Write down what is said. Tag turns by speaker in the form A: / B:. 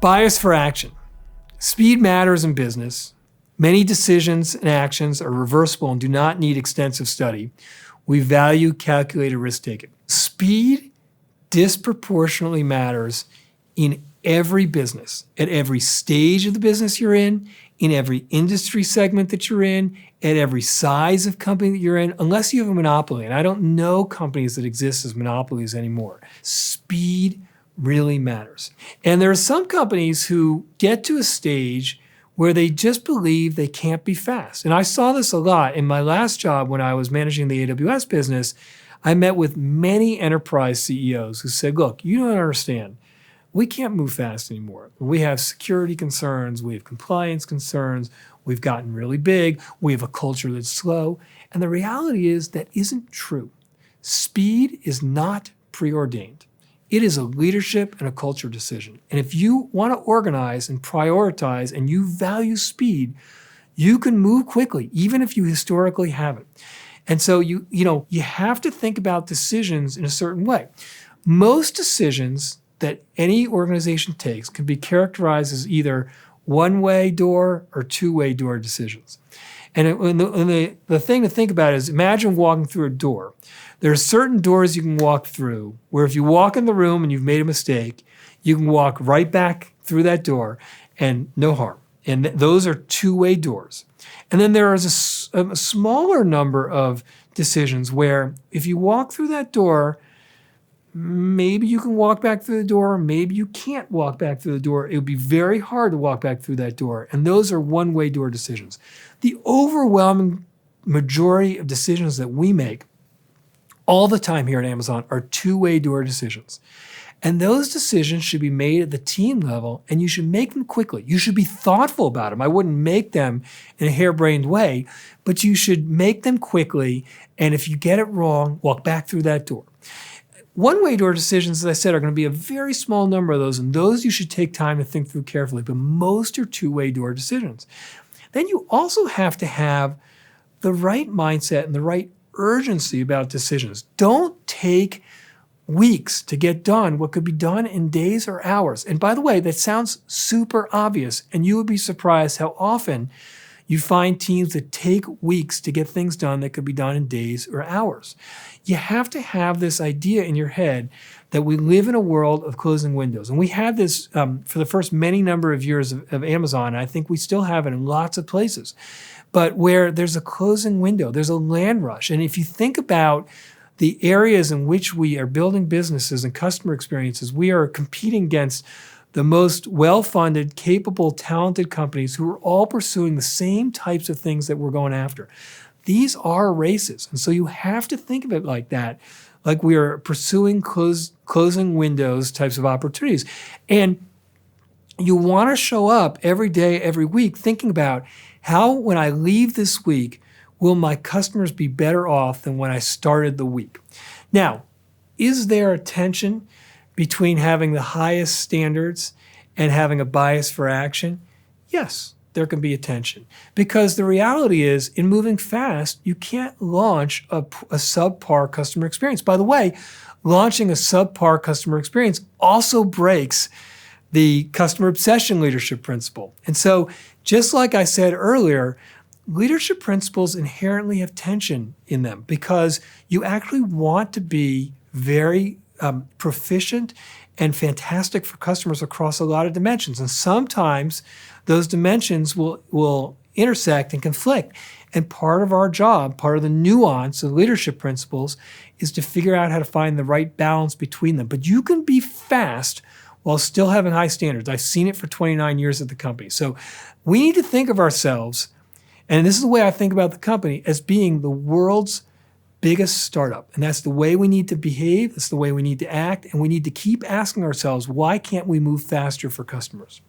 A: Bias for action. Speed matters in business. Many decisions and actions are reversible and do not need extensive study. We value calculated risk-taking. Speed disproportionately matters in every business, at every stage of the business you're in every industry segment that you're in, at every size of company that you're in, unless you have a monopoly. And I don't know companies that exist as monopolies anymore. Speed really matters. And there are some companies who get to a stage where they just believe they can't be fast. And I saw this a lot in my last job when I was managing the AWS business. I met with many enterprise CEOs who said, look, you don't understand. We can't move fast anymore. We have security concerns. We have compliance concerns. We've gotten really big. We have a culture that's slow. And the reality is that isn't true. Speed is not preordained. It is a leadership and a culture decision. And if you want to organize and prioritize and you value speed, you can move quickly, even if you historically haven't. And so you have to think about decisions in a certain way. Most decisions that any organization takes can be characterized as either one-way door or two-way door decisions. And the thing to think about is imagine walking through a door. There are certain doors you can walk through where if you walk in the room and you've made a mistake, you can walk right back through that door and no harm. And those are two-way doors. And then there is a smaller number of decisions where if you walk through that door, maybe you can walk back through the door, maybe you can't walk back through the door. It would be very hard to walk back through that door. And those are one-way door decisions. The overwhelming majority of decisions that we make all the time here at Amazon are two-way door decisions. And those decisions should be made at the team level, and you should make them quickly. You should be thoughtful about them. I wouldn't make them in a harebrained way, but you should make them quickly. And if you get it wrong, walk back through that door. One-way door decisions, as I said, are going to be a very small number of those, and those you should take time to think through carefully, but most are two-way door decisions. Then you also have to have the right mindset and the right urgency about decisions. Don't take weeks to get done what could be done in days or hours. And by the way, that sounds super obvious, and you would be surprised how often you find teams that take weeks to get things done that could be done in days or hours. You have to have this idea in your head that we live in a world of closing windows. And we had this for the first many number of years of Amazon. And I think we still have it in lots of places. But where there's a closing window, there's a land rush. And if you think about the areas in which we are building businesses and customer experiences, we are competing against the most well-funded, capable, talented companies who are all pursuing the same types of things that we're going after. These are races. And so you have to think of it like that, like we are pursuing closing windows types of opportunities. And you want to show up every day, every week, thinking about how, when I leave this week, will my customers be better off than when I started the week? Now, is there a tension between having the highest standards and having a bias for action? Yes, there can be a tension. Because the reality is, in moving fast, you can't launch a subpar customer experience. By the way, launching a subpar customer experience also breaks the customer obsession leadership principle. And so, just like I said earlier, leadership principles inherently have tension in them because you actually want to be very proficient and fantastic for customers across a lot of dimensions. And sometimes those dimensions will intersect and conflict. And part of our job, part of the nuance of leadership principles is to figure out how to find the right balance between them. But you can be fast while still having high standards. I've seen it for 29 years at the company. So we need to think of ourselves, and this is the way I think about the company, as being the world's biggest startup. And that's the way we need to behave. That's the way we need to act. And we need to keep asking ourselves, why can't we move faster for customers?